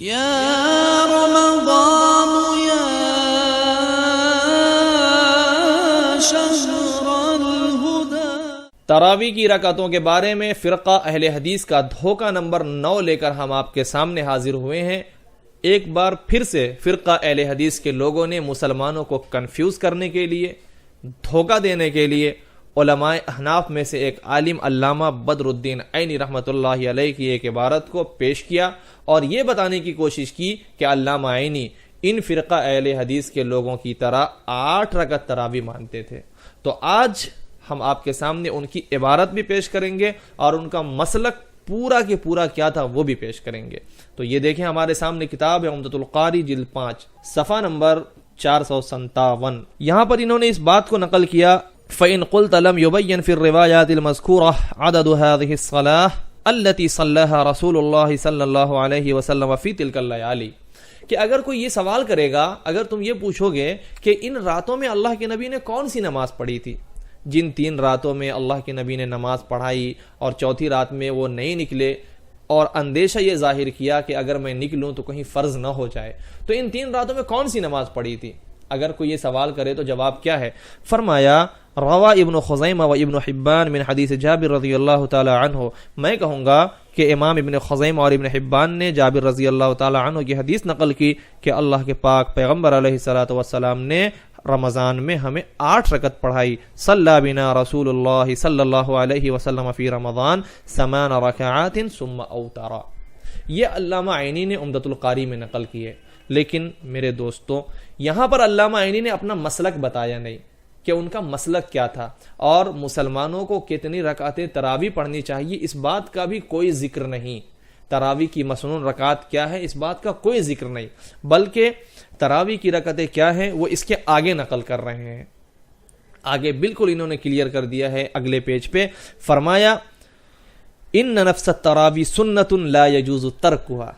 یا رمضان یا شہر الہدی۔ تراویح کی رکعتوں کے بارے میں فرقہ اہل حدیث کا دھوکہ نمبر 9 لے کر ہم آپ کے سامنے حاضر ہوئے ہیں۔ ایک بار پھر سے فرقہ اہل حدیث کے لوگوں نے مسلمانوں کو کنفیوز کرنے کے لیے، دھوکہ دینے کے لیے علماء احناف میں سے ایک عالم علامہ بدر الدین عینی رحمۃ اللہ علیہ کی ایک عبارت کو پیش کیا اور یہ بتانے کی کوشش کی کہ علامہ عینی ان فرقہ اہل حدیث کے لوگوں کی طرح 8 رکعت تراویح مانتے تھے۔ تو آج ہم آپ کے سامنے ان کی عبارت بھی پیش کریں گے اور ان کا مسلک پورا کے پورا کیا تھا وہ بھی پیش کریں گے۔ تو یہ دیکھیں ہمارے سامنے کتاب ہے عمدۃ القاری جلد 5 صفحہ نمبر 457۔ یہاں پر انہوں نے اس بات کو نقل کیا فَإِن قُلْتَ لَمْ يُبَيَّنْ فِي الرِّوَايَاتِ الْمَذْكُورَةِ عَدَدُ هَذِهِ الصَّلَاةِ الَّتِي صَلَّاهَا رَسُولُ اللَّهِ صلی اللہ علیہ وسلم فِي تِلْكَ اللَّيَالِي، کہ اگر کوئی یہ سوال کرے گا، اگر تم یہ پوچھو گے کہ ان راتوں میں اللہ کے نبی نے کون سی نماز پڑھی تھی، جن 3 راتوں میں اللہ کے نبی نے نماز پڑھائی اور چوتھی رات میں وہ نہیں نکلے اور اندیشہ یہ ظاہر کیا کہ اگر میں نکلوں تو کہیں فرض نہ ہو جائے، تو ان 3 راتوں میں کون سی نماز پڑھی تھی؟ اگر کوئی یہ سوال کرے تو جواب کیا ہے؟ فرمایا روا ابن خزیمہ و ابن حبان من حدیث جابر رضی اللہ تعالی عنہ، میں کہوں گا کہ امام ابن خزیمہ اور ابن حبان نے جابر رضی اللہ تعالی عنہ کی حدیث نقل کی کہ اللہ کے پاک پیغمبر علیہ الصلوۃ والسلام نے رمضان میں ہمیں 8 رکعت پڑھائی۔ صلی بنا رسول اللہ صلی اللہ علیہ وسلم فی رمضان 8 رکعات ثم اوتر۔ یہ علامہ عینی نے عمدۃ القاری میں نقل کی ہے، لیکن میرے دوستوں یہاں پر علامہ عینی نے اپنا مسلک بتایا نہیں کہ ان کا مسلک کیا تھا اور مسلمانوں کو کتنی رکعتیں تراویح پڑھنی چاہیے اس بات کا بھی کوئی ذکر نہیں۔ تراویح کی مسنون رکعت کیا ہے اس بات کا کوئی ذکر نہیں، بلکہ تراویح کی رکعتیں کیا ہیں وہ اس کے آگے نقل کر رہے ہیں۔ آگے بالکل انہوں نے کلیئر کر دیا ہے اگلے پیج پہ، فرمایا ان نفس التراویح سنت لا یجوز ترکها،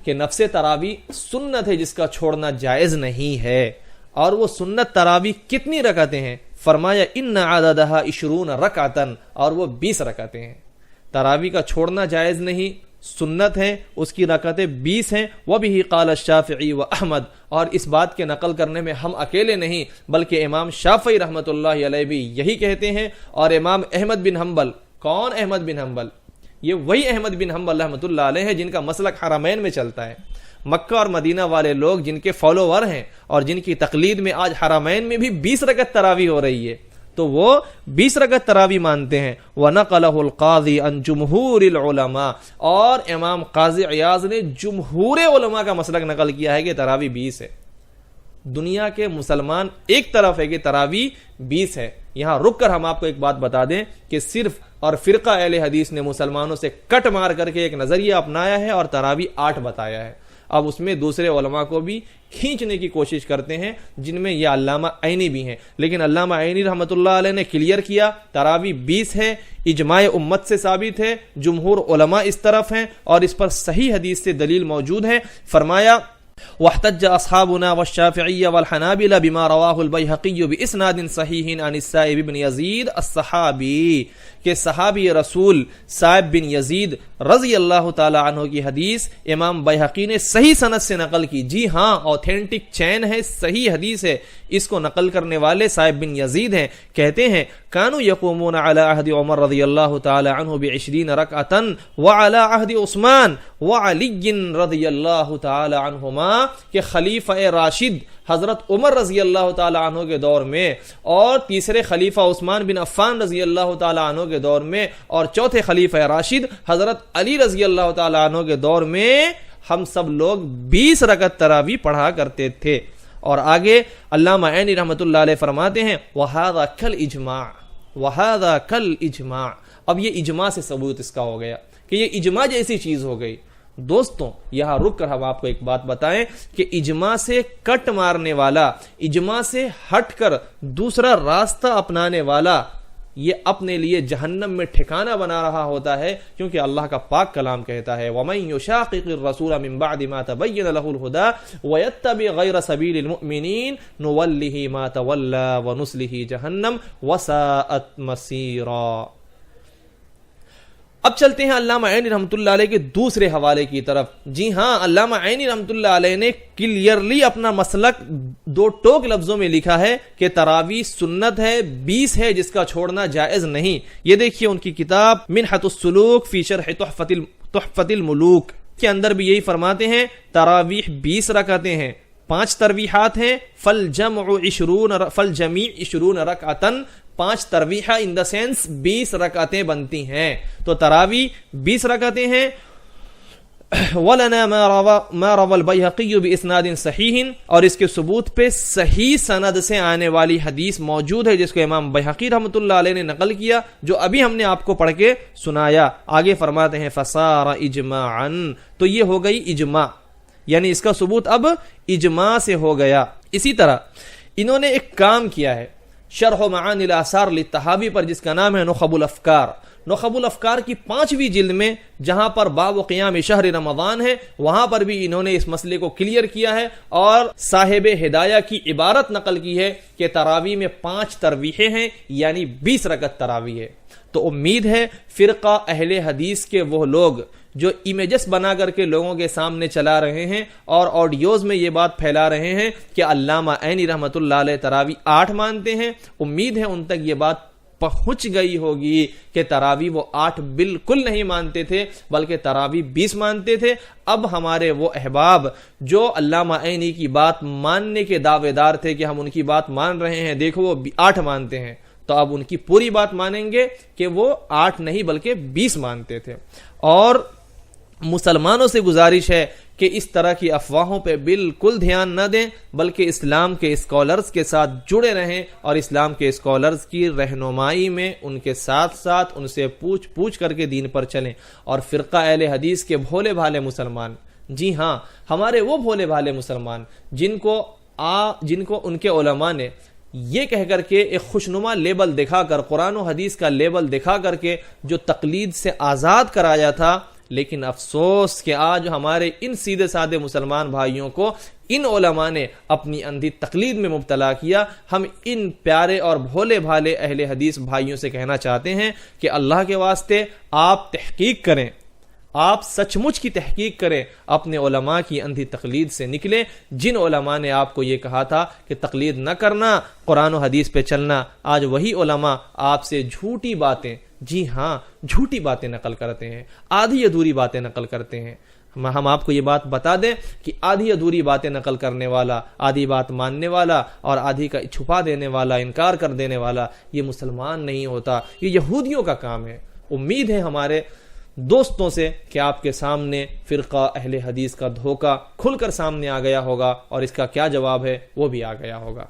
کہ نفس تراویح سنت ہے جس کا چھوڑنا جائز نہیں ہے۔ اور وہ سنت تراویح کتنی رکعتیں ہیں؟ فرمایا ان عددها 20 رکعتا، اور وہ 20 رکعتیں ہیں۔ تراویح کا چھوڑنا جائز نہیں، سنت ہے، اس کی رکعتیں 20 ہیں۔ وبہ قال الشافعی و احمد، اور اس بات کے نقل کرنے میں ہم اکیلے نہیں بلکہ امام شافعی رحمۃ اللہ علیہ بھی یہی کہتے ہیں، اور امام احمد بن حنبل، کون احمد بن حنبل؟ یہ وہی احمد بن حنبل رحمۃ اللہ علیہ ہے جن کا مسلک حرمین میں چلتا ہے۔ مکہ اور مدینہ والے لوگ جن کے فالوور ہیں اور جن کی تقلید میں آج حرمین میں بھی 20 رکعت تراویح ہو رہی ہے، تو وہ 20 رکعت تراویح مانتے ہیں۔ وَنَقَلَهُ الْقَاضِي عَنْ جُمْهُورِ الْعُلَمَاءِ، اور امام قاضی عیاض نے جمہور علماء کا مسلک نقل کیا ہے کہ تراویح 20 ہے۔ دنیا کے مسلمان ایک طرف ہے کہ تراویح 20 ہے۔ یہاں رک کر ہم آپ کو ایک بات بتا دیں کہ صرف اور فرقہ اہل حدیث نے مسلمانوں سے کٹ مار کر کے ایک نظریہ اپنایا ہے اور تراویح 8 بتایا ہے۔ اب اس میں دوسرے علماء کو بھی کھینچنے کی کوشش کرتے ہیں جن میں یہ علامہ عینی بھی ہیں، لیکن علامہ عینی رحمۃ اللہ علیہ نے کلیئر کیا تراویح 20 ہے، اجماع امت سے ثابت ہے، جمہور علماء اس طرف ہیں اور اس پر صحیح حدیث سے دلیل موجود ہے۔ فرمایا واحتج اصحابنا والشافعی والحنابلہ بما رواه البیہقی باسناد صحیح عن السائب بن یزید الصحابی، کہ صحابی رسول سائب بن یزید رضی اللہ تعالی عنہ کی حدیث امام بیہقی نے صحیح سند سے نقل کی۔ جی ہاں، اوتھینٹک چین ہے، صحیح حدیث ہے، اس کو نقل کرنے والے سائب بن یزید ہیں۔ کہتے ہیں کانوا یقومون علی عہد عمر رضی اللہ تعالی عنہ ب20 رکعۃ وعلی عہد عثمان وعلی رضی اللہ تعالی عنہما، کہ خلیفہ راشد حضرت عمر رضی اللہ تعالی عنہ کے دور میں اور تیسرے خلیفہ عثمان بن عفان رضی اللہ تعالی عنہ کے دور میں اور چوتھے خلیفہ راشد حضرت علی رضی اللہ تعالی عنہ کے دور میں ہم سب لوگ 20 رکعت تراویح پڑھا کرتے تھے۔ اور آگے علامہ عینی رحمۃ اللہ علیہ فرماتے ہیں وَهَذَا كَالْإِجْمَاعِ، وَهَذَا كَالْإِجْمَاعِ، اب یہ اجماع سے ثبوت اس کا ہو گیا کہ یہ اجماع جیسی چیز ہو گئی۔ دوستوں یہاں رک کر ہم آپ کو ایک بات بتائیں کہ اجماع سے کٹ مارنے والا، اجماع سے ہٹ کر دوسرا راستہ اپنانے والا، یہ اپنے لیے جہنم میں ٹھکانہ بنا رہا ہوتا ہے، کیونکہ اللہ کا پاک کلام کہتا ہے وَمَن يُشَاقِقِ الرَّسُولَ مِن بَعْدِ مَا تَبَيَّنَ لَهُ الْهُدَى وَيَتَّبِعْ غَيْرَ سَبِيلِ الْمُؤْمِنِينَ نُوَلِّهِ مَا تَوَلَّى وَنُصْلِهِ جَهَنَّمَ وَسَاءَتْ مَصِيرًا۔ اب چلتے ہیں علامہ عینی رحمۃ اللہ علیہ کے دوسرے حوالے کی طرف۔ جی ہاں، علامہ عینی رحمۃ اللہ علیہ نے کلیئرلی اپنا مسلک دو ٹوک لفظوں میں لکھا ہے کہ تراویح سنت ہے، 20 ہے جس کا چھوڑنا جائز نہیں۔ یہ دیکھیے ان کی کتاب منحۃ السلوک فی شرح تحفۃ الملوک کے اندر بھی یہی فرماتے ہیں تراویح 20 رکعتیں ہیں، 5 ترویحات ہیں، فالجمیع 20 رکعتن، 5 ترویحہ ان دا سینس 20 رکعتیں بنتی ہیں، تو تراویح 20 رکعتیں ہیں۔ وَلَنَا مَا رَوَى الْبَيْهَقِيُّ بِإِسْنَادٍ صَحِيحٍ، اور اس کے ثبوت پہ صحیح سند سے آنے والی حدیث موجود ہے جس کو امام بیہقی رحمۃ اللہ علیہ نے نقل کیا، جو ابھی ہم نے آپ کو پڑھ کے سنایا۔ آگے فرماتے ہیں فَصَارَ إِجْمَاعًا، تو یہ ہو گئی اجماع، یعنی اس کا ثبوت اب اجماع سے ہو گیا۔ اسی طرح انہوں نے ایک کام کیا ہے شرح معانی الاثار للطحاوی پر، جس کا نام ہے نخب الافکار۔ نخب الافکار کی 5ویں جلد میں جہاں پر باب قیام شہر رمضان ہے، وہاں پر بھی انہوں نے اس مسئلے کو کلیئر کیا ہے اور صاحب ہدایہ کی عبارت نقل کی ہے کہ تراویح میں 5 ترویحیں ہیں، یعنی 20 رکعت تراویح ہے۔ تو امید ہے فرقہ اہل حدیث کے وہ لوگ جو امیجز بنا کر کے لوگوں کے سامنے چلا رہے ہیں اور آڈیوز میں یہ بات پھیلا رہے ہیں کہ علامہ عینی رحمۃ اللہ علیہ تراویح 8 مانتے ہیں، امید ہے ان تک یہ بات پہنچ گئی ہوگی کہ تراویح وہ 8 بالکل نہیں مانتے تھے بلکہ تراویح 20 مانتے تھے۔ اب ہمارے وہ احباب جو علامہ عینی کی بات ماننے کے دعوے دار تھے کہ ہم ان کی بات مان رہے ہیں، دیکھو وہ 8 مانتے ہیں، تو اب ان کی پوری بات مانیں گے کہ وہ 8 نہیں بلکہ 20 مانتے تھے۔ اور مسلمانوں سے گزارش ہے کہ اس طرح کی افواہوں پہ بالکل دھیان نہ دیں بلکہ اسلام کے اسکالرز کے ساتھ جڑے رہیں اور اسلام کے اسکالرز کی رہنمائی میں ان کے ساتھ ساتھ ان سے پوچھ کر کے دین پر چلیں۔ اور فرقہ اہل حدیث کے بھولے بھالے مسلمان، جی ہاں ہمارے وہ بھولے بھالے مسلمان جن کو ان کے علماء نے یہ کہہ کر کے ایک خوشنما لیبل دکھا کر، قرآن و حدیث کا لیبل دکھا کر کے جو تقلید سے آزاد کرایا تھا، لیکن افسوس کہ آج ہمارے ان سیدھے سادے مسلمان بھائیوں کو ان علماء نے اپنی اندھی تقلید میں مبتلا کیا۔ ہم ان پیارے اور بھولے بھالے اہل حدیث بھائیوں سے کہنا چاہتے ہیں کہ اللہ کے واسطے آپ تحقیق کریں، آپ سچ مچ کی تحقیق کریں، اپنے علماء کی اندھی تقلید سے نکلیں۔ جن علماء نے آپ کو یہ کہا تھا کہ تقلید نہ کرنا، قرآن و حدیث پہ چلنا، آج وہی علماء آپ سے جھوٹی باتیں، جی ہاں جھوٹی باتیں نقل کرتے ہیں، آدھی ادھوری باتیں نقل کرتے ہیں۔ ہم آپ کو یہ بات بتا دیں کہ آدھی ادھوری باتیں نقل کرنے والا، آدھی بات ماننے والا اور آدھی کا چھپا دینے والا، انکار کر دینے والا، یہ مسلمان نہیں ہوتا، یہ یہودیوں کا کام ہے۔ امید ہے ہمارے دوستوں سے کہ آپ کے سامنے فرقہ اہل حدیث کا دھوکہ کھل کر سامنے آ گیا ہوگا اور اس کا کیا جواب ہے وہ بھی آ گیا ہوگا۔